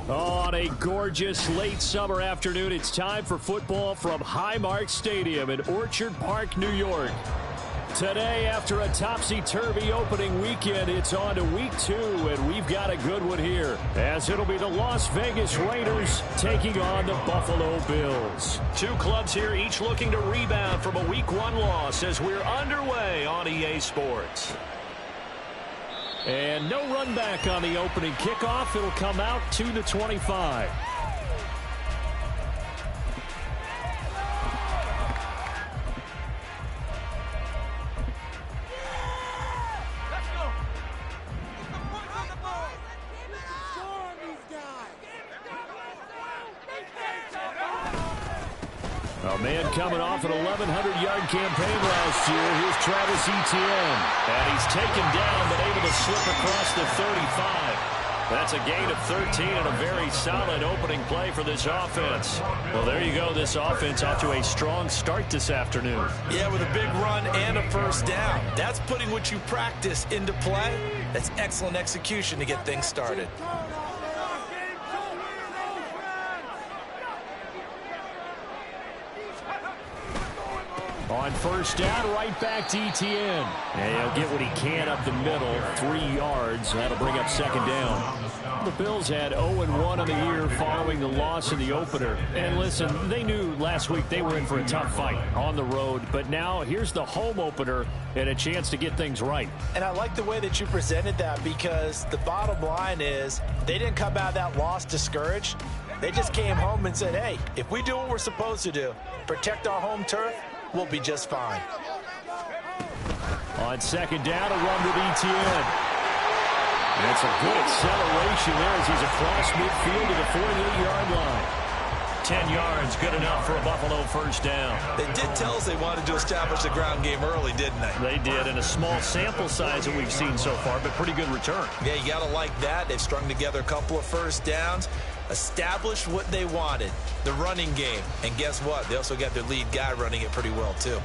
On a gorgeous late summer afternoon, it's time for football from Highmark Stadium in Orchard Park, New York. Today, after a topsy-turvy opening weekend, it's on to week 2, and we've got a good one here, as it'll be the Las Vegas Raiders taking on the Buffalo Bills. Two clubs here, each looking to rebound from a week 1 loss as we're underway on EA Sports. And no run back on the opening kickoff. It'll come out to the 25. A man coming off an 1,100-yard campaign last year. Here's Travis Etienne. And he's taken down, but able to slip across the 35. That's a gain of 13 and a very solid opening play for this offense. Well, there you go. This offense off to a strong start this afternoon. Yeah, with a big run and a first down. That's putting what you practice into play. That's excellent execution to get things started. On first down, right back to Etienne. And he'll get what he can up the middle, 3 yards. That'll bring up second down. The Bills had 0-1 on the year following the loss in the opener. And listen, they knew last week they were in for a tough fight on the road. But now here's the home opener and a chance to get things right. And I like the way that you presented that, because the bottom line is they didn't come out of that loss discouraged. They just came home and said, hey, if we do what we're supposed to do, protect our home turf, we'll be just fine. On second down, a run with Etienne. That's a good acceleration there as he's across midfield to the 48-yard line. 10 yards, good enough for a Buffalo first down. They did tell us they wanted to establish the ground game early, didn't they? They did, in a small sample size that we've seen so far, but pretty good return. Yeah, you got to like that. They've strung together a couple of first downs, established what they wanted, the running game. And guess what? They also got their lead guy running it pretty well, too.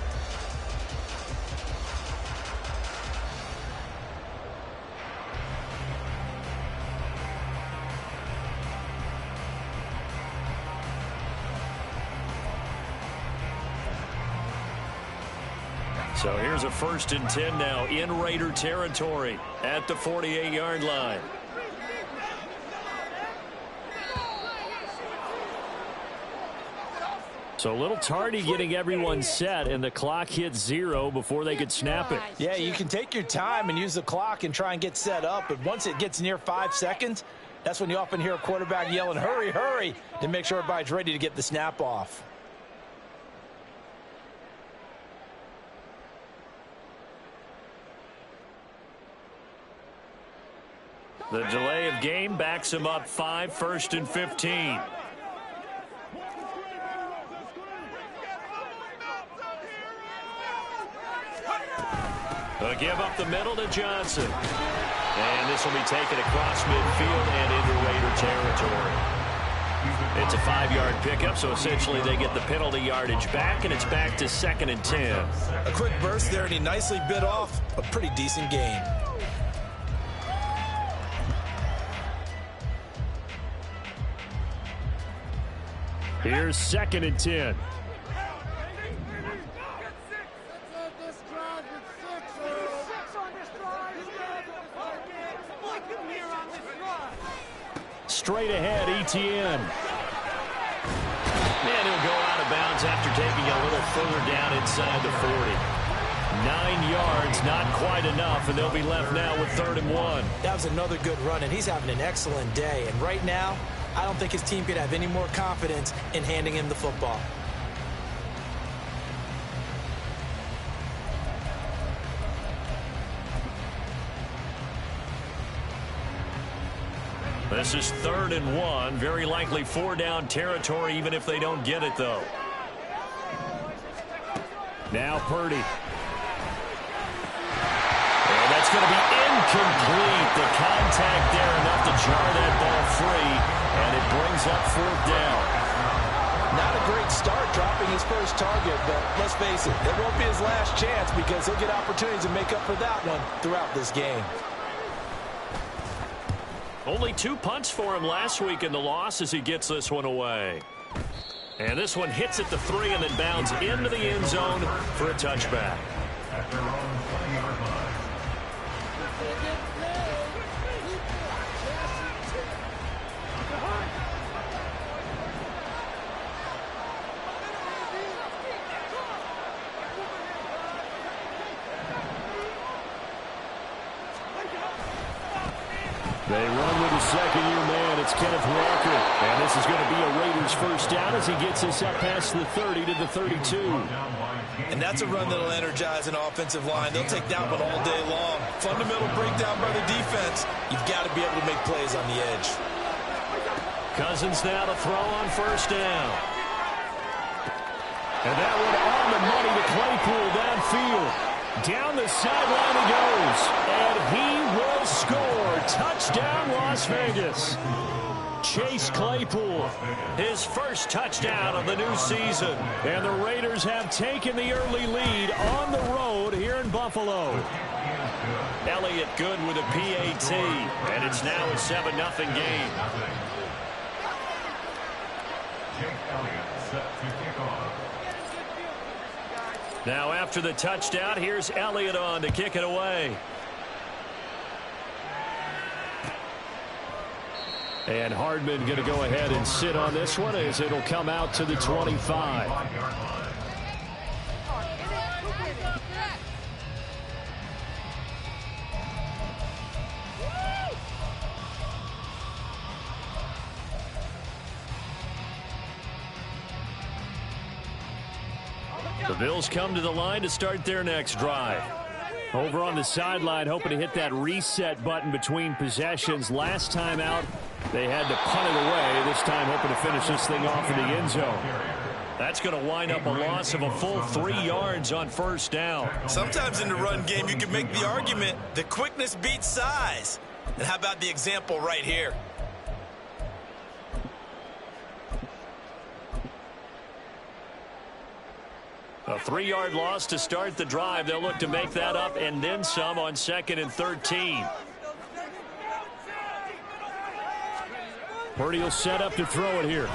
So here's a 1st and 10 now in Raider territory at the 48-yard line. So a little tardy getting everyone set, and the clock hits 0 before they could snap it. Yeah, you can take your time and use the clock and try and get set up, but once it gets near 5 seconds, that's when you often hear a quarterback yelling, hurry, hurry, to make sure everybody's ready to get the snap off. The delay of game backs him up 5, 1st and 15. They'll give up the middle to Johnson. And this will be taken across midfield and into Raider territory. It's a 5-yard pickup, so essentially they get the penalty yardage back, and it's back to 2nd and 10. A quick burst there, and he nicely bit off a pretty decent gain. Here's 2nd and 10. Straight ahead, Etienne. And he'll go out of bounds after taking a little further down inside the 40. 9 yards, not quite enough, and they'll be left now with 3rd and 1. That was another good run, and he's having an excellent day. And right now, I don't think his team could have any more confidence in handing him the football. This is 3rd and 1. Very likely 4-down territory, even if they don't get it, though. Now Purdy. And that's going to be incomplete. The contact there enough to jar that ball free, and it brings up 4th down. Not a great start dropping his first target, but let's face it, it won't be his last chance, because he'll get opportunities to make up for that one throughout this game. Only 2 punts for him last week in the loss as he gets this one away. And this one hits at the 3 and then bounds into the end zone for a touchback. They run with the second-year man. It's Kenneth Walker. And this is going to be a Raiders first down as he gets this up past the 30 to the 32. And that's a run that'll energize an offensive line. They'll take that one all day long. Fundamental breakdown by the defense. You've got to be able to make plays on the edge. Cousins now to throw on first down. And that one on the money to Claypool downfield. Down the sideline he goes. And he will score. Touchdown, Las Vegas. Chase Claypool, his first touchdown of the new season. And the Raiders have taken the early lead on the road here in Buffalo. Elliott good with a PAT. And it's now a 7-0 game. Now after the touchdown, here's Elliott on to kick it away. And Hardman going to go ahead and sit on this one as it'll come out to the 25. The Bills come to the line to start their next drive. Over on the sideline, hoping to hit that reset button between possessions. Last time out, they had to punt it away. This time, hoping to finish this thing off in the end zone. That's going to wind up a loss of a full 3 yards on first down. Sometimes in the run game, you can make the argument that quickness beats size. And how about the example right here? A 3-yard loss to start the drive. They'll look to make that up and then some on 2nd and 13. Purdy will set up to throw it here.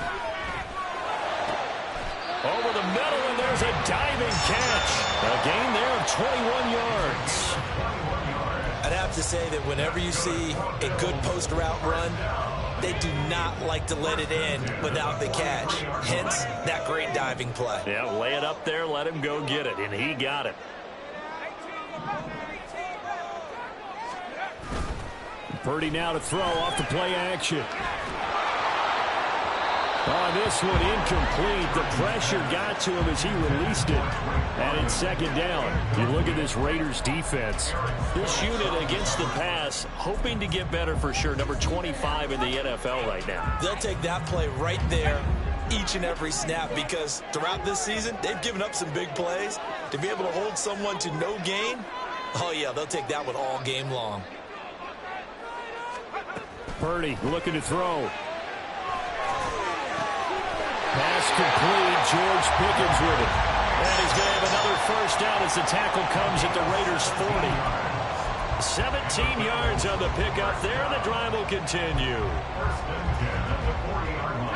Over the middle, and there's a diving catch. A gain there of 21 yards. I'd have to say that whenever you see a good post route run, they do not like to let it end without the catch. Hence, that great diving play. Yeah, lay it up there, let him go get it, and he got it. Purdy now to throw off the play action. On this one, incomplete. The pressure got to him as he released it. And it's 2nd down. You look at this Raiders defense. This unit against the pass, hoping to get better for sure. Number 25 in the NFL right now. They'll take that play right there each and every snap because throughout this season, they've given up some big plays. To be able to hold someone to no gain, oh yeah, they'll take that one all game long. Purdy looking to throw. Pass complete. George Pickens with it. And he's going to have another first down as the tackle comes at the Raiders' 40. 17 yards on the pickup there, and the drive will continue.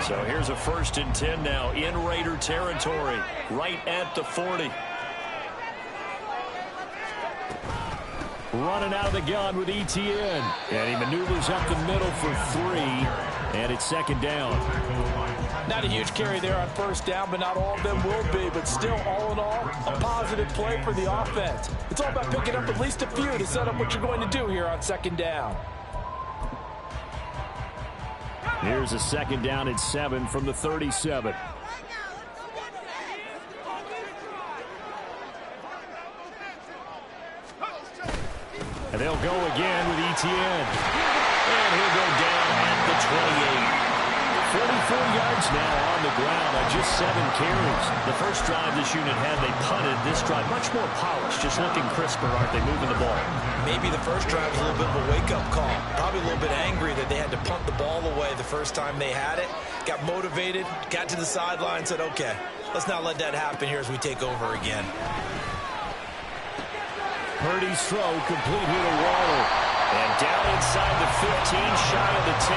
So here's a 1st and 10 now in Raider territory, right at the 40. Running out of the gun with ETN. And he maneuvers up the middle for 3, and it's 2nd down. Not a huge carry there on first down, but not all of them will be. But still, all in all, a positive play for the offense. It's all about picking up at least a few to set up what you're going to do here on 2nd down. Here's a 2nd down and 7 from the 37. And they'll go again with ETN. And he'll go down at the 28. 44 yards now on the ground on just 7 carries. The first drive this unit had, they punted. This drive, much more polished, just looking crisper, aren't they, moving the ball? Maybe the first drive was a little bit of a wake-up call. Probably a little bit angry that they had to punt the ball away the first time they had it. Got motivated, got to the sideline, said, okay, let's not let that happen here as we take over again. Purdy's throw complete here to Waller. And down inside the 15, shy of the 10.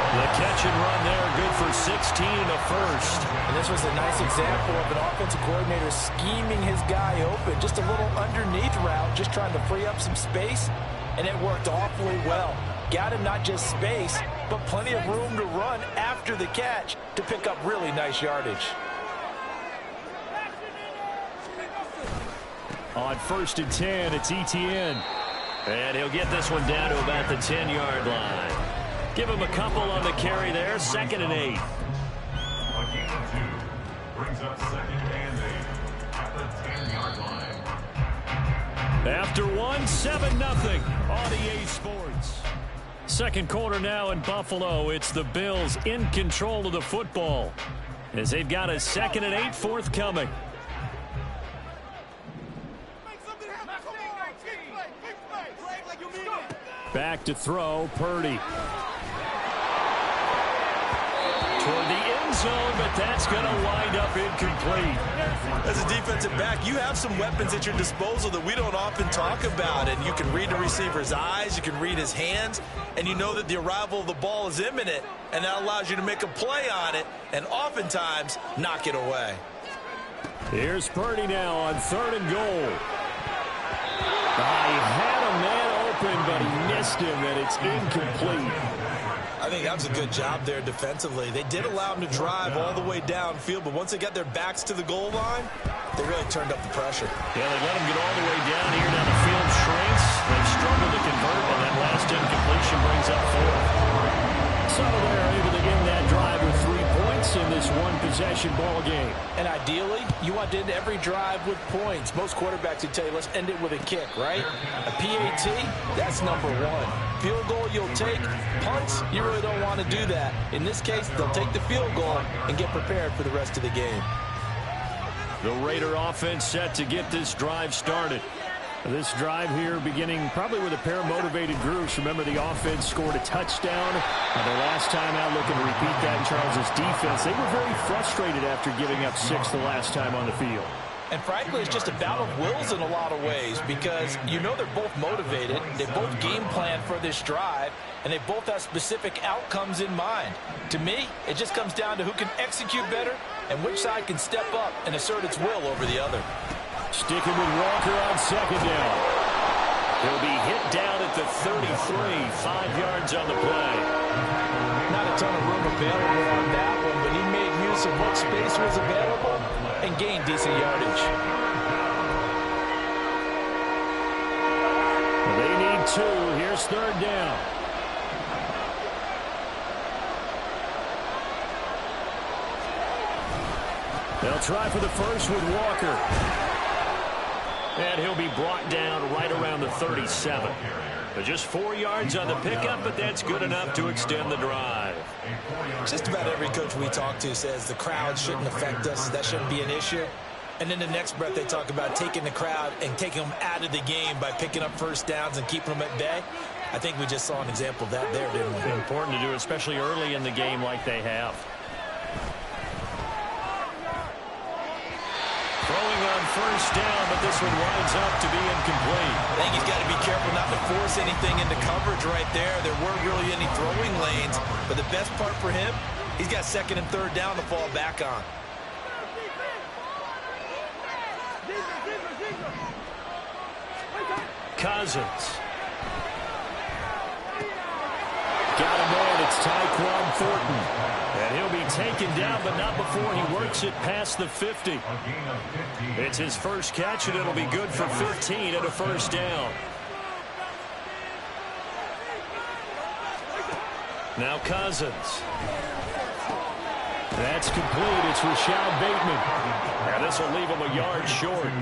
The catch and run there, good for 16 and a first. And this was a nice example of an offensive coordinator scheming his guy open. Just a little underneath route, just trying to free up some space, and it worked awfully well. Got him not just space, but plenty of room to run after the catch to pick up really nice yardage. On 1st and 10, it's Etienne. And he'll get this one down to about the 10-yard line. Give him a couple on the carry there. 2nd and 8. A gain of 2 brings up 2nd and 8 at the 10-yard line. After 1, 7-0 on EA Sports. Second quarter now in Buffalo. It's the Bills in control of the football as they've got a 2nd and 8 forthcoming. Back to throw, Purdy. Toward the end zone, but that's going to wind up incomplete. As a defensive back, you have some weapons at your disposal that we don't often talk about, and you can read the receiver's eyes, you can read his hands, and you know that the arrival of the ball is imminent, and that allows you to make a play on it and oftentimes knock it away. Here's Purdy now on 3rd and goal. He had a man open, but he missed him, and it's incomplete. I think that was a good job there defensively. They did allow him to drive all the way downfield, but once they got their backs to the goal line, they really turned up the pressure. Yeah, they let him get all the way down here. Now the field shrinks. They've struggled to convert, and that last incompletion brings up 4. So they're able to end that drive with 3 points in this one-possession ball game. And ideally, you want to end every drive with points. Most quarterbacks would tell you, let's end it with a kick, right? A PAT, that's number 1. Field goal you'll take. Punts, you really don't want to do that. In this case, they'll take the field goal and get prepared for the rest of the game. The Raider offense set to get this drive started. This drive here beginning probably with a pair of motivated groups. Remember, the offense scored a touchdown. Their last time out looking to repeat that in Charles' defense. They were very frustrated after giving up 6 the last time on the field. And frankly, it's just a battle of wills in a lot of ways because you know they're both motivated. They both game plan for this drive, and they both have specific outcomes in mind. To me, it just comes down to who can execute better and which side can step up and assert its will over the other. Sticking with Walker on 2nd down. He'll be hit down at the 33, 5 yards on the play. Not a ton of room available on that one, but he made use of what space was available and gained decent yardage. They need 2. Here's 3rd down. They'll try for the first with Walker. And he'll be brought down right around the 37. But just 4 yards on the pickup, but that's good enough to extend the drive. Just about every coach we talk to says the crowd shouldn't affect us. That shouldn't be an issue. And in the next breath, they talk about taking the crowd and taking them out of the game by picking up first downs and keeping them at bay. I think we just saw an example of that there, didn't we? It's important to do, especially early in the game like they have. Throwing on 1st down, but this one winds up to be incomplete. I think he's got to be careful not to force anything into coverage right there. There weren't really any throwing lanes, but the best part for him, he's got 2nd and 3rd down to fall back on. Cousins. Got him on. It's Tyquan Thornton. And he'll be taken down, but not before he works it past the 50. It's his first catch, and it'll be good for 15 and a 1st down. Now Cousins. That's complete. It's Rashad Bateman. Now this will leave him a yard short.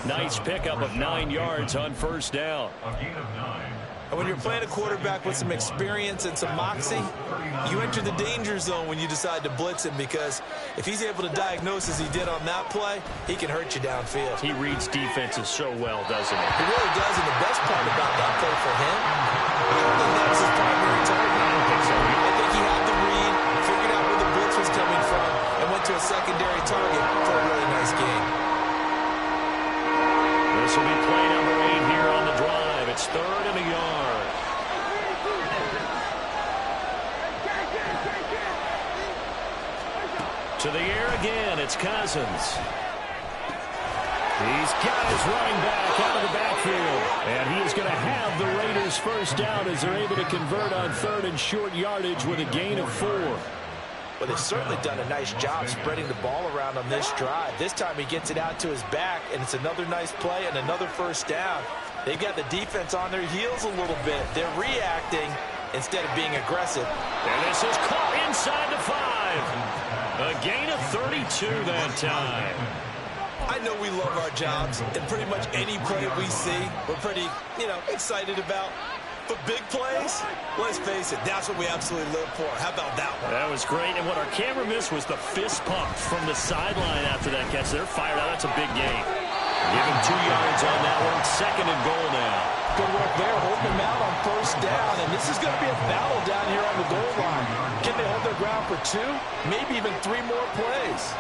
Nice pickup of 9 yards on 1st down. And when you're playing a quarterback with some experience and some moxie, you enter the danger zone when you decide to blitz him, because if he's able to diagnose as he did on that play, he can hurt you downfield. He reads defenses so well, doesn't he? He really does, and the best part about that play for him, I don't think that was his primary target. I don't think so. I think he had the read, figured out where the blitz was coming from, and went to a secondary target for a really nice game. This will be play number 8 here on the drive. It's 3rd and a yard. To the air again, it's Cousins. He's got his running back out of the backfield. And he is going to have the Raiders first down as they're able to convert on 3rd and short yardage with a gain of 4. Well, they've certainly done a nice job spreading the ball around on this drive. This time he gets it out to his back, and it's another nice play and another first down. They've got the defense on their heels a little bit. They're reacting instead of being aggressive. And this is caught inside the 5. A gain of 32 that time. I know we love our jobs, and pretty much any play we see, we're pretty, excited about. But big plays, let's face it, that's what we absolutely live for. How about that one? That was great, and what our camera missed was the fist pump from the sideline after that catch. They're fired out. That's a big gain. Give him 2 yards on that one. 2nd and goal now. Good work there, holding them out on first down, and this is going to be a battle down here on the goal line. Can they hold their ground for 2, maybe even 3 more plays?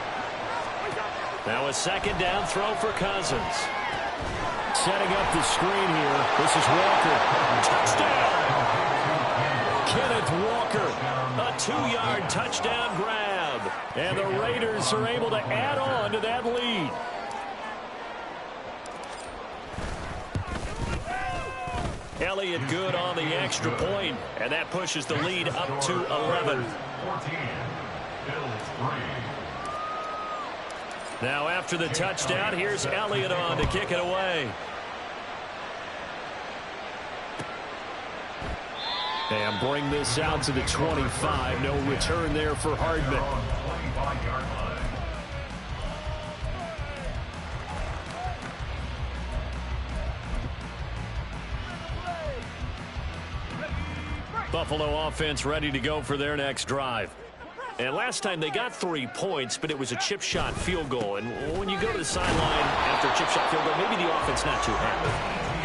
Now a 2nd down throw for Cousins. Setting up the screen here. This is Walker. Touchdown! Kenneth Walker. A 2-yard touchdown grab. And the Raiders are able to add on to that lead. Elliott good on the extra point, and that pushes the lead up to 11. 14. Bills 3. Now after the touchdown, here's Elliott on to kick it away. And bring this out to the 25. No return there for Hardman. Buffalo offense ready to go for their next drive. And last time they got 3 points, but it was a chip shot field goal. And when you go to the sideline after a chip shot field goal, maybe the offense not too happy.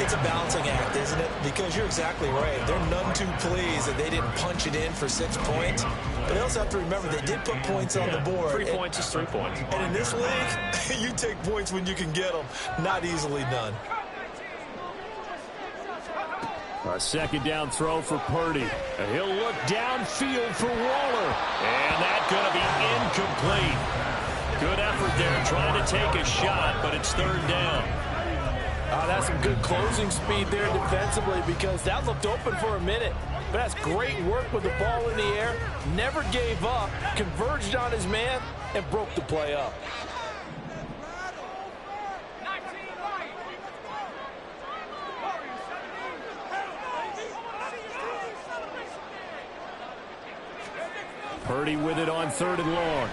It's a balancing act, isn't it? Because you're exactly right. They're none too pleased that they didn't punch it in for 6 points. But they also have to remember they did put points on the board. 3 points is 3 points. And in this league, you take points when you can get them. Not easily done. A 2nd down throw for Purdy. And he'll look downfield for Waller. And that's going to be incomplete. Good effort there trying to take a shot, but it's 3rd down. That's some good closing speed there defensively because that looked open for a minute. But that's great work with the ball in the air. Never gave up, converged on his man, and broke the play up. Purdy with it on 3rd and long.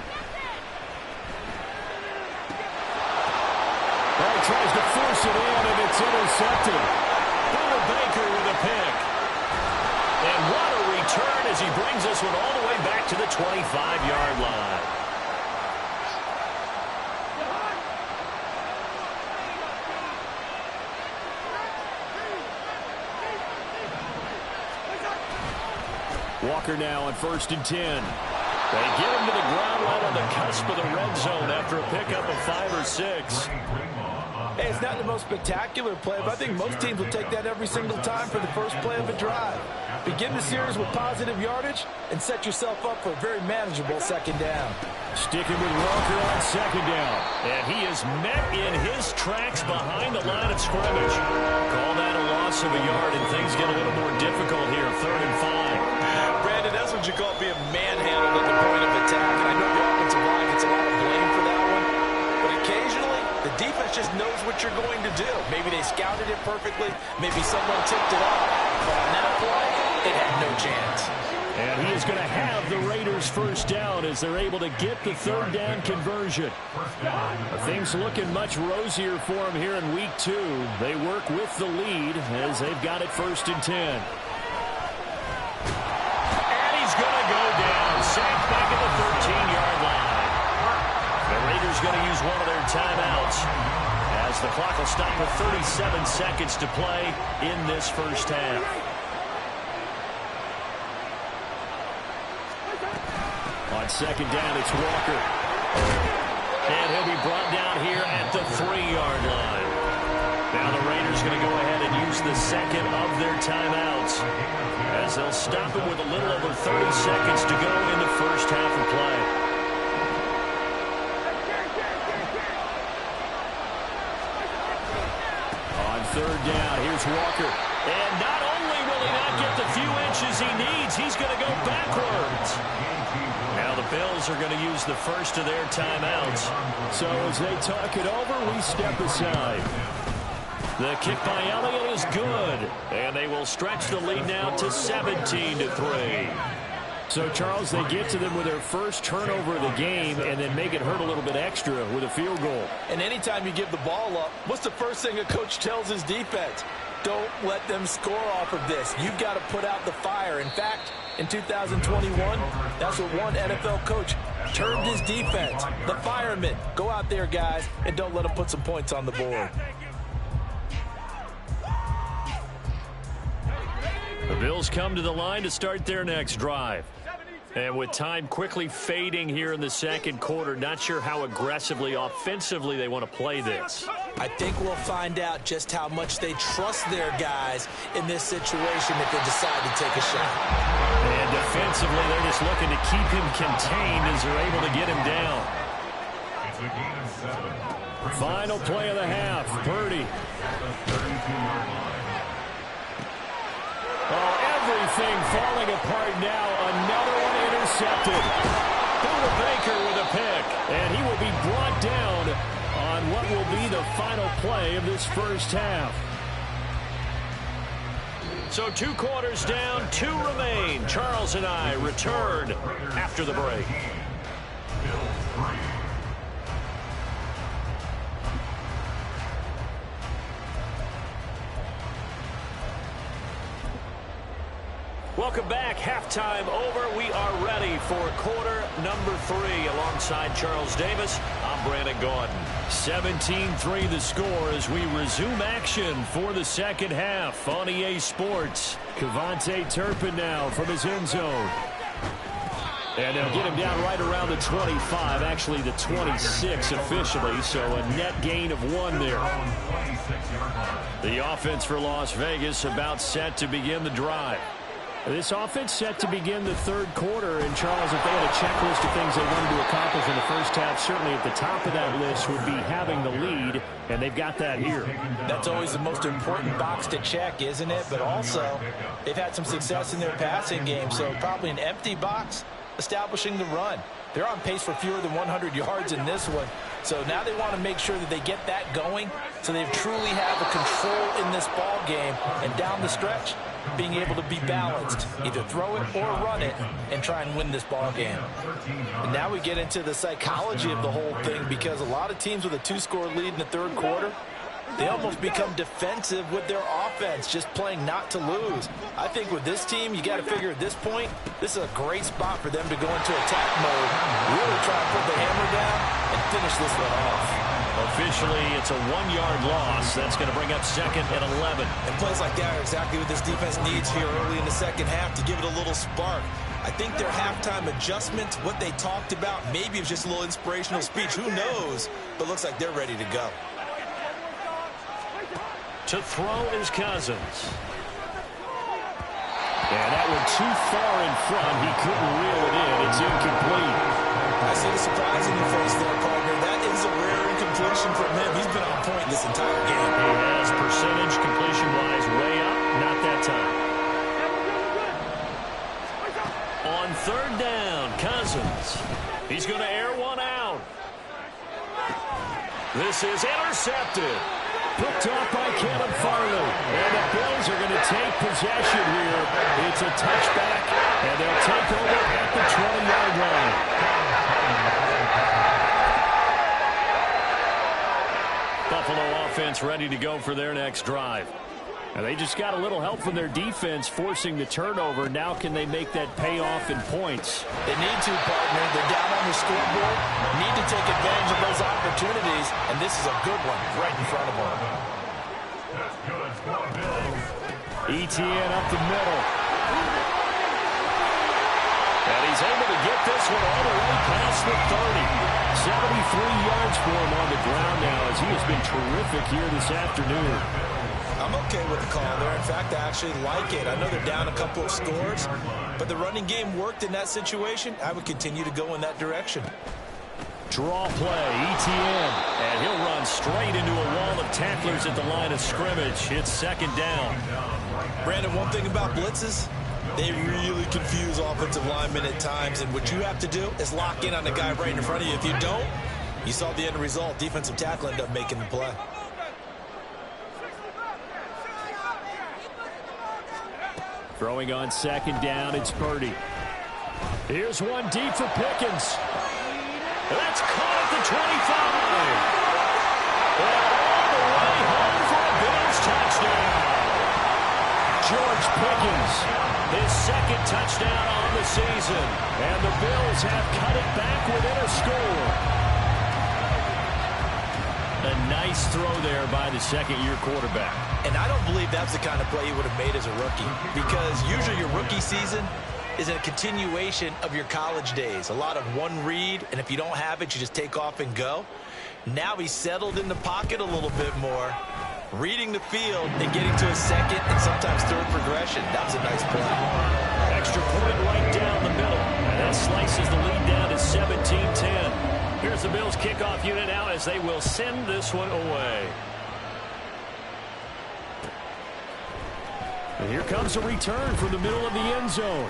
Ball tries to force it in, and it's intercepted. Buda Baker with a pick. And what a return as he brings this one all the way back to the 25-yard line. Walker now on 1st and 10. They get him to the ground right on the cusp of the red zone after a pickup of 5 or 6. Hey, it's not the most spectacular play, but I think most teams will take that every single time for the first play of a drive. Begin the series with positive yardage and set yourself up for a very manageable 2nd down. Sticking with Walker on 2nd down. And he is met in his tracks behind the line of scrimmage. Call that a loss of a yard, and things get a little more difficult here. 3rd and 5. Brandon, that's what you call being manhandled at the point of attack. And I know the offensive line gets a lot of blame for that one. But occasionally, the defense just knows what you're going to do. Maybe they scouted it perfectly. Maybe someone tipped it off. But on that play, it had no chance. And he is going to have the Raiders first down as they're able to get the 3rd down conversion. Things looking much rosier for them here in week 2. They work with the lead as they've got it 1st and 10. And he's going to go down. Sacked back at the 13-yard line. The Raiders going to use one of their timeouts as the clock will stop with 37 seconds to play in this first half. On 2nd down, it's Walker. And he'll be brought down here at the 3-yard line. Now the Raiders going to go ahead and use the 2nd of their timeouts as they'll stop him with a little over 30 seconds to go in the first half of play. Walker. And not only will he not get the few inches he needs, he's going to go backwards. Now the Bills are going to use the first of their timeouts. So as they talk it over, we step aside. The kick by Elliott is good. And they will stretch the lead now to 17-3. So, Charles, they get to them with their first turnover of the game and then make it hurt a little bit extra with a field goal. And anytime you give the ball up, what's the first thing a coach tells his defense? Don't let them score off of this. You've got to put out the fire. In fact, in 2021, that's what one NFL coach termed his defense. The firemen. Go out there, guys, and don't let them put some points on the board. The Bills come to the line to start their next drive. And with time quickly fading here in the second quarter, not sure how aggressively, offensively they want to play this. I think we'll find out just how much they trust their guys in this situation if they decide to take a shot. And defensively, they're just looking to keep him contained as they're able to get him down. It's a gain of 7. Final play of the half, Purdy. Oh, everything falling apart now. Another one intercepted. Buda Baker with a pick. And he will be brought down on what will be the final play of this first half. So 2 quarters down, 2 remain. Charles and I return after the break. Welcome back. Halftime over. We are ready for quarter number 3. Alongside Charles Davis, I'm Brandon Gaudin. 17-3 the score as we resume action for the second half on EA Sports. Kevontae Turpin now from his end zone. And they'll get him down right around the 25, actually the 26 officially, so a net gain of 1 there. The offense for Las Vegas about set to begin the drive. This offense set to begin the third quarter, and Charles, if they had a checklist of things they wanted to accomplish in the first half, certainly at the top of that list would be having the lead, and they've got that here. That's always the most important box to check, isn't it? But also, they've had some success in their passing game, so probably an empty box establishing the run. They're on pace for fewer than 100 yards in this one, so now they want to make sure that they get that going so they truly have a control in this ball game, and down the stretch, being able to be balanced, either throw it or run it, and try and win this ball game. And now we get into the psychology of the whole thing, because a lot of teams with a 2-score lead in the third quarter, they almost become defensive with their offense, just playing not to lose. I think with this team, you got to figure at this point, this is a great spot for them to go into attack mode, really try to put the hammer down and finish this one off. Officially, it's a 1-yard loss. That's going to bring up 2nd and 11. And plays like that are exactly what this defense needs here early in the second half to give it a little spark. I think their halftime adjustment, what they talked about, maybe it was just a little inspirational speech. Who knows? But looks like they're ready to go. To throw is Cousins. And that one too far in front. He couldn't reel it in. It's incomplete. I see the surprise in your face there, partner. That is a rare incompletion from him. He's been on point this entire game. He has percentage completion-wise way up. Not that time. On 3rd down, Cousins. He's going to air one out. This is intercepted. Picked off by Caleb Farley. And the Bills are going to take possession here. It's a touchback, and they'll take over at the 20-yard line. Buffalo offense ready to go for their next drive. And they just got a little help from their defense forcing the turnover. Now can they make that pay off in points? They need to, partner. They're down on the scoreboard. Need to take advantage of those opportunities, and this is a good one right in front of them. Etienne up the middle. And he's able to get this one all the way past the 30. 73 yards for him on the ground now as he has been terrific here this afternoon. I'm okay with the call there. In fact, I actually like it. I know they're down a couple of scores, but the running game worked in that situation. I would continue to go in that direction. Draw play, ETN. And he'll run straight into a wall of tacklers at the line of scrimmage. It's second down. Brandon, one thing about blitzes, they really confuse offensive linemen at times. And what you have to do is lock in on the guy right in front of you. If you don't, you saw the end result. Defensive tackle ended up making the play. Throwing on second down, it's Purdy. Here's one deep for Pickens. That's caught at the 25. And all the way home for a Bills touchdown. George Pickens, his second touchdown on the season. And the Bills have cut it back within a score. A nice throw there by the second-year quarterback. And I don't believe that's the kind of play he would have made as a rookie, because usually your rookie season is a continuation of your college days. A lot of one read, and if you don't have it, you just take off and go. Now he's settled in the pocket a little bit more, reading the field and getting to a second and sometimes third progression. That was a nice play. Extra point right down the middle. And that slices the lead down to 17-10. Here's the Bills kickoff unit now as they will send this one away. And here comes a return from the middle of the end zone.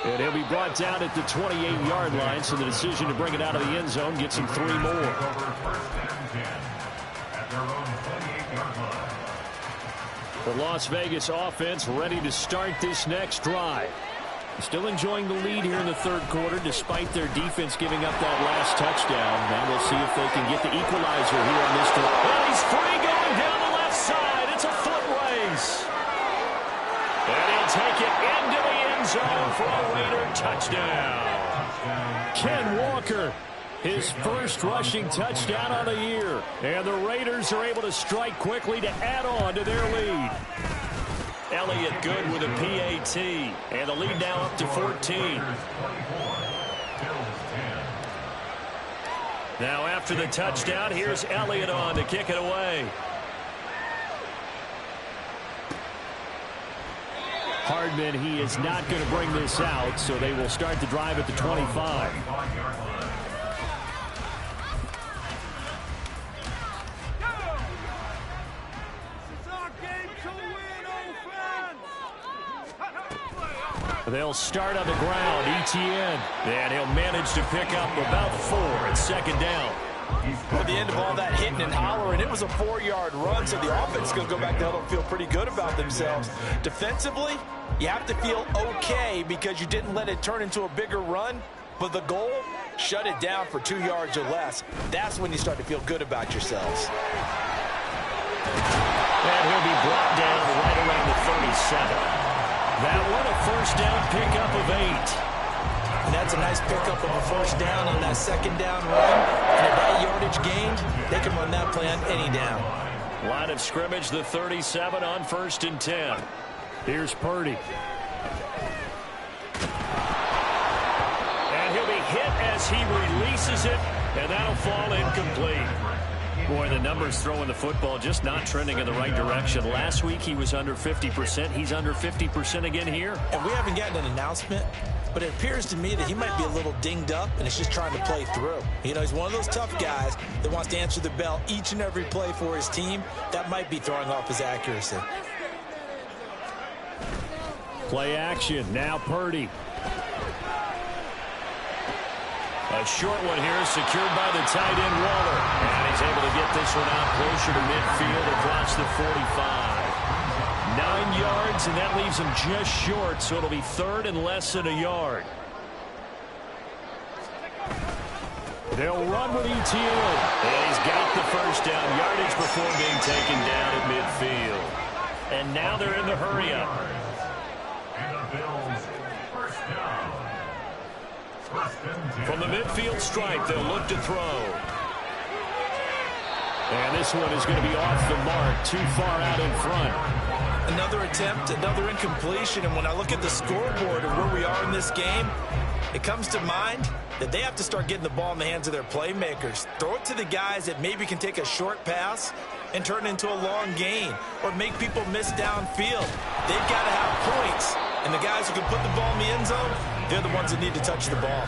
And he'll be brought down at the 28-yard line, so the decision to bring it out of the end zone gets him 3 more. The Las Vegas offense ready to start this next drive. Still enjoying the lead here in the third quarter despite their defense giving up that last touchdown. Now we'll see if they can get the equalizer here on this drive. And he's free going down the left side. It's a foot race. And he'll take it into the end zone for a Raider touchdown. Ken Walker, his first rushing touchdown of the year. And the Raiders are able to strike quickly to add on to their lead. Elliott good with a PAT. And the lead now up to 14. Now after the touchdown, here's Elliott on to kick it away. Hardman, he is not going to bring this out, so they will start the drive at the 25. They'll start on the ground. ETN. And he'll manage to pick up about 4 at second down. At the end of all that hitting and hollering, it was a 4-yard run, so the offense is going to go back to huddle and feel pretty good about themselves. Defensively, you have to feel okay because you didn't let it turn into a bigger run, but the goal, shut it down for 2 yards or less. That's when you start to feel good about yourselves. And he'll be brought down right around the 37. That one, a first down pickup of 8. And that's a nice pickup of a first down on that second down run. And at that yardage gained, they can run that play on any down. Line of scrimmage, the 37 on 1st and 10. Here's Purdy. And he'll be hit as he releases it, and that'll fall incomplete. Boy, the numbers throwing the football just not trending in the right direction. Last week he was under 50%. He's under 50% again here. And we haven't gotten an announcement, but it appears to me that he might be a little dinged up and is just trying to play through. You know, he's one of those tough guys that wants to answer the bell each and every play for his team. That might be throwing off his accuracy. Play action. Now Purdy. A short one here, secured by the tight end Waller. And he's able to get this one out closer to midfield across the 45. 9 yards, and that leaves him just short, so it'll be third and less than a yard. They'll run with ETN. And he's got the first down yardage before being taken down at midfield. And now they're in the hurry-up. And the Bills, first down. From the midfield stripe, they'll look to throw. And this one is going to be off the mark, too far out in front. Another attempt, another incompletion, and when I look at the scoreboard of where we are in this game, it comes to mind that they have to start getting the ball in the hands of their playmakers. Throw it to the guys that maybe can take a short pass and turn it into a long gain or make people miss downfield. They've got to have points, and the guys who can put the ball in the end zone, they're the ones that need to touch the ball.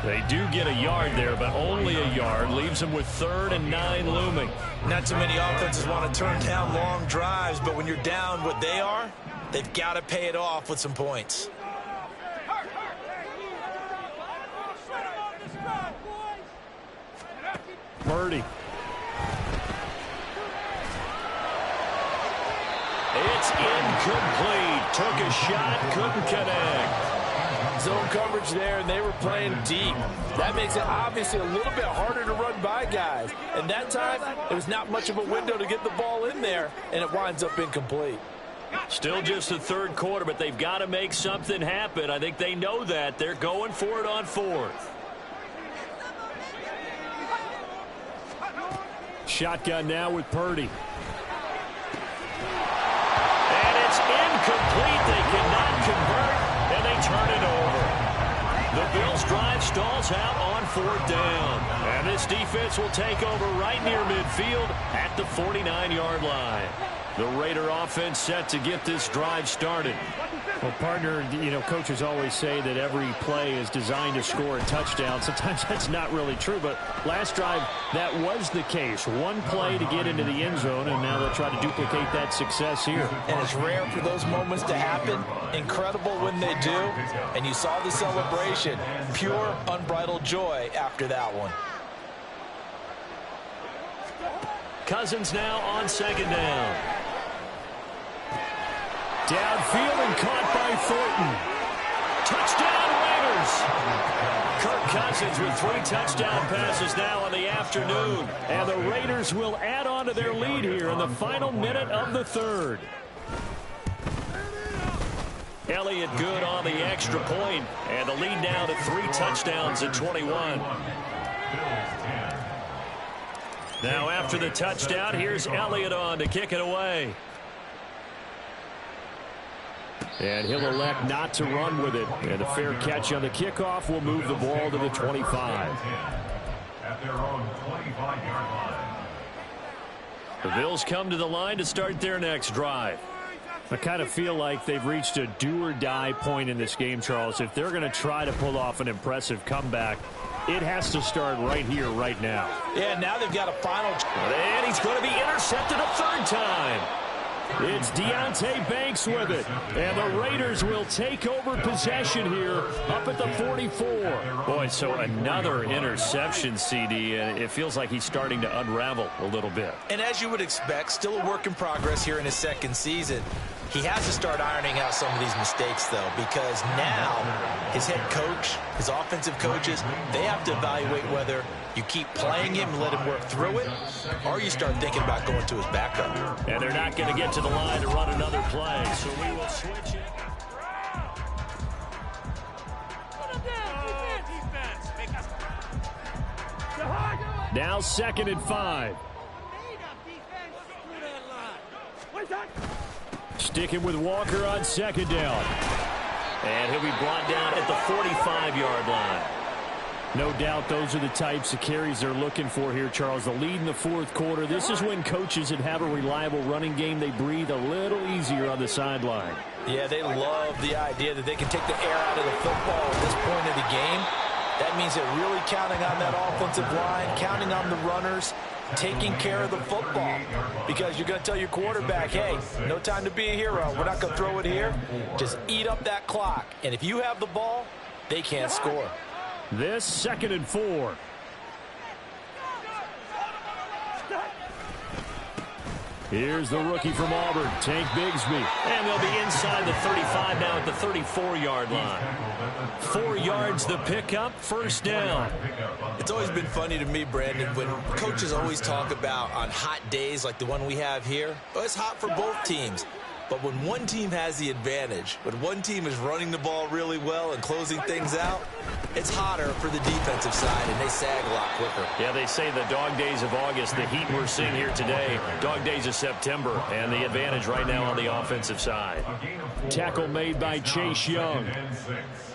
They do get a yard there, but only a yard. Leaves them with 3rd and 9 looming. Not too many offenses want to turn down long drives, but when you're down what they are, they've got to pay it off with some points. Purdy. It's incomplete. Took a shot, couldn't connect. Zone coverage there, and they were playing deep. That makes it obviously a little bit harder to run by guys. And that time, there was not much of a window to get the ball in there, and it winds up incomplete. Still just the 3rd quarter, but they've got to make something happen. I think they know that. They're going for it on 4th. Shotgun now with Purdy. And it's incomplete. They cannot convert, and they turn it over. The Bills' drive stalls out on 4th down. And this defense will take over right near midfield at the 49-yard line. The Raider offense set to get this drive started. Well, partner, you know, coaches always say that every play is designed to score a touchdown. Sometimes that's not really true, but last drive, that was the case. One play to get into the end zone, and now they'll try to duplicate that success here. And it's rare for those moments to happen. Incredible when they do. And you saw the celebration. Pure, unbridled joy after that one. Cousins now on 2nd down. Downfield and caught by Thornton. Touchdown Raiders. Kirk Cousins with 3 touchdown passes now on the afternoon. And the Raiders will add on to their lead here in the final minute of the 3rd. Elliott good on the extra point, and the lead now to 3 touchdowns at 21. Now after the touchdown, here's Elliott on to kick it away. And he'll elect not to run with it. And a fair catch on the kickoff will move the ball to the 25. At their own 25-yard line. The Bills come to the line to start their next drive. I kind of feel like they've reached a do-or-die point in this game, Charles. If they're going to try to pull off an impressive comeback, it has to start right here, right now. Yeah, now they've got a final. And he's going to be intercepted a 3rd time. It's Deontay Banks with it. And the Raiders will take over possession here up at the 44. Boy, so another interception, CD. And it feels like he's starting to unravel a little bit. And as you would expect, still a work in progress here in his 2nd season. He has to start ironing out some of these mistakes, though, because now his head coach, his offensive coaches, they have to evaluate whether you keep playing him and let him work through it, or you start thinking about going to his backup. And they're not going to get to the line to run another play, so we will switch it. Now 2nd and 5. Sticking with Walker on 2nd down. And he'll be brought down at the 45-yard line. No doubt those are the types of carries they're looking for here, Charles. The lead in the 4th quarter. This is when coaches that have a reliable running game, they breathe a little easier on the sideline. Yeah, they love the idea that they can take the air out of the football at this point of the game. That means they're really counting on that offensive line, counting on the runners, taking care of the football. Because you're going to tell your quarterback, hey, no time to be a hero. We're not going to throw it here. Just eat up that clock. And if you have the ball, they can't score. This 2nd and 4. Here's the rookie from Auburn, Tank Bigsby. And they'll be inside the 35 now at the 34-yard line. 4 yards the pickup, 1st down. It's always been funny to me, Brandon, when coaches always talk about on hot days like the one we have here. Oh, it's hot for both teams. But when one team has the advantage, when one team is running the ball really well and closing things out, it's hotter for the defensive side, and they sag a lot quicker. Yeah, they say the dog days of August, the heat we're seeing here today, dog days of September, and the advantage right now on the offensive side. Tackle made by Chase Young.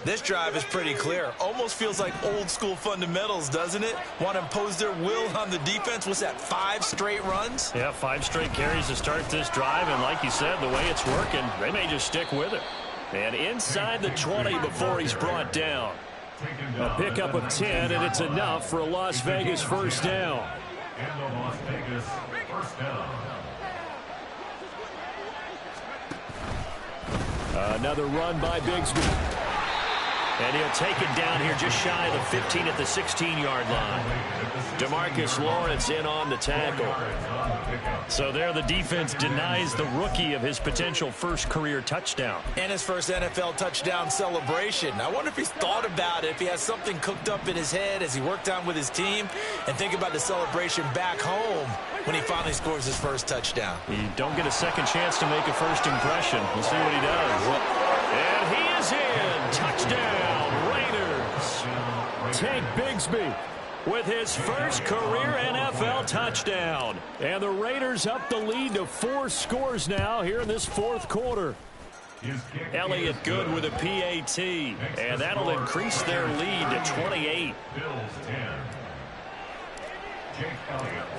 This drive is pretty clear. Almost feels like old school fundamentals, doesn't it? Want to impose their will on the defense. What's that, 5 straight runs? Yeah, 5 straight carries to start this drive, and like you said, the way it's working, they may just stick with it. And inside the 20 before he's brought down. A pickup of 10, and it's enough for a Las Vegas first down. And the Las Vegas first down. Another run by Bigsby. And he'll take it down here just shy of the 15 at the 16-yard line. DeMarcus Lawrence in on the tackle. So there the defense denies the rookie of his potential first career touchdown. And his first NFL touchdown celebration. I wonder if he's thought about it, if he has something cooked up in his head as he worked on with his team, and think about the celebration back home when he finally scores his first touchdown. You don't get a second chance to make a first impression. We'll see what he does. And he is in. Touchdown, Raiders. Tank Bigsby with his first career NFL touchdown. And the Raiders up the lead to 4 scores now here in this fourth quarter. Elliott good with a PAT, and that'll increase their lead to 28.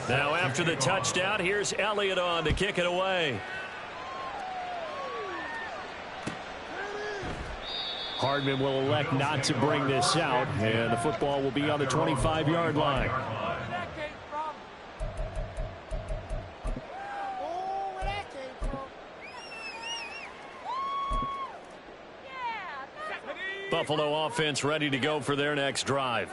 Now after the touchdown, here's Elliott on to kick it away. Hardman will elect not to bring this out, and the football will be on the 25-yard line. Buffalo offense ready to go for their next drive.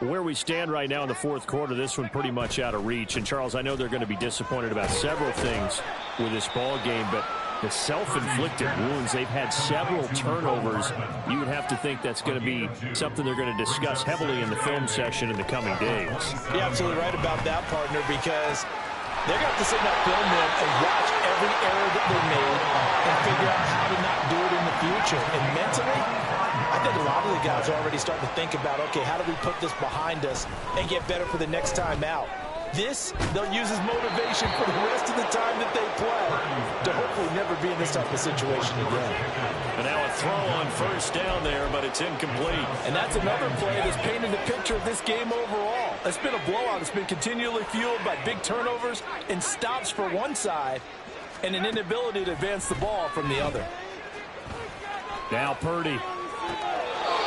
Where we stand right now in the fourth quarter, this one pretty much out of reach. And, Charles, I know they're going to be disappointed about several things with this ball game, but the self-inflicted wounds, they've had several turnovers. You would have to think that's going to be something they're going to discuss heavily in the film session in the coming days. You're absolutely right about that, partner, because they're going to have to sit in that film room and watch every error that they made and figure out how to not do it in the future. And mentally, I think a lot of the guys are already starting to think about, okay, how do we put this behind us and get better for the next time out? This, they'll use as motivation for the rest of the time that they play to hopefully never be in this type of situation again. And now a throw on first down there, but it's incomplete. And that's another play that's painted the picture of this game overall. It's been a blowout. It's been continually fueled by big turnovers and stops for one side and an inability to advance the ball from the other. Now Purdy.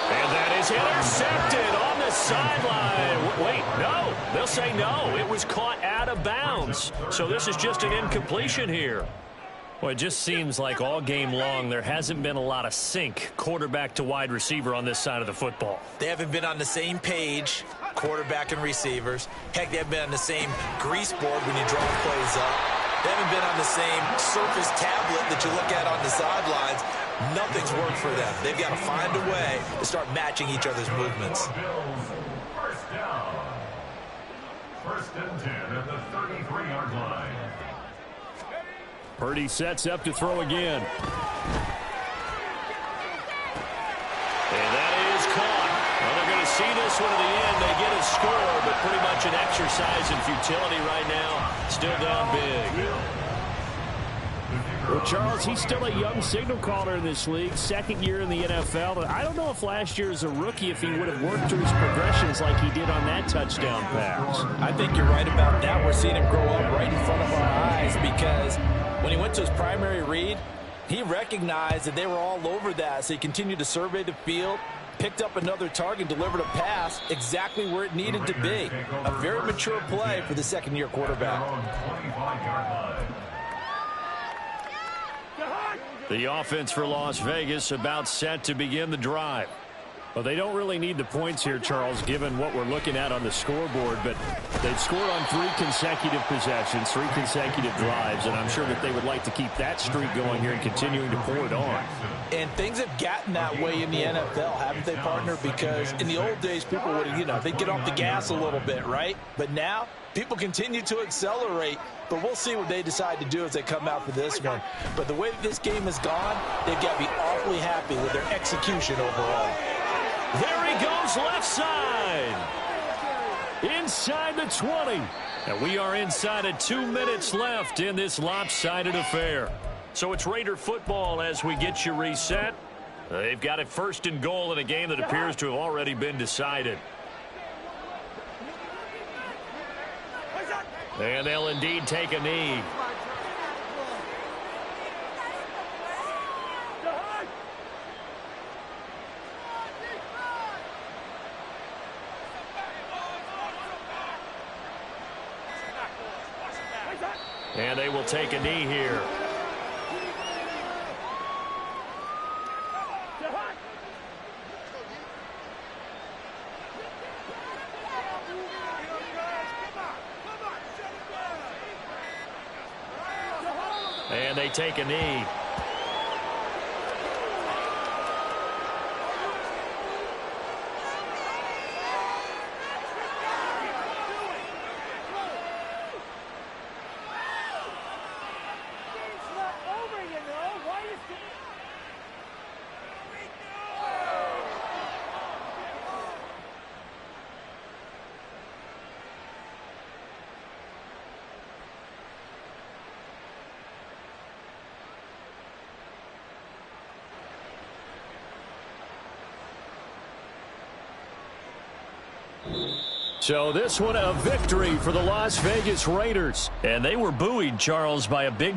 And that is intercepted on the sideline. Wait, no. They'll say no. It was caught out of bounds. So this is just an incompletion here. Well, it just seems like all game long there hasn't been a lot of sync quarterback to wide receiver on this side of the football. They haven't been on the same page, quarterback and receivers. Heck, they haven't been on the same grease board when you draw plays up. They haven't been on the same Surface tablet that you look at on the sidelines. Nothing's worked for them. They've got to find a way to start matching each other's movements. First down. First and 10 at the 33-yard line. Purdy sets up to throw again. And that is caught. Well, they're going to see this one at the end. They get a score, but pretty much an exercise in futility right now. Still down big. Well, Charles, he's still a young signal caller in this league, second year in the NFL. But I don't know if last year as a rookie, if he would have worked through his progressions like he did on that touchdown pass. I think you're right about that. We're seeing him grow up right in front of our eyes because when he went to his primary read, he recognized that they were all over that. So he continued to survey the field, picked up another target, delivered a pass exactly where it needed to be. A very mature play for the second-year quarterback. The offense for Las Vegas about set to begin the drive. Well, they don't really need the points here, Charles, given what we're looking at on the scoreboard, but they've scored on 3 consecutive possessions, 3 consecutive drives, and I'm sure that they would like to keep that streak going here and continuing to pour it on. And things have gotten that way in the NFL, haven't they, partner? Because in the old days, people would, they'd get off the gas a little bit, right? But now, people continue to accelerate, but we'll see what they decide to do as they come out for this one. But the way that this game has gone, they've got to be awfully happy with their execution overall. There he goes, left side. Inside the 20. And we are inside of 2 minutes left in this lopsided affair. So it's Raider football as we get you reset. They've got it first and goal in a game that appears to have already been decided. And they'll indeed take a knee. And they will take a knee here. And they take a knee. So this one a victory for the Las Vegas Raiders. And they were buoyed, Charles, by a big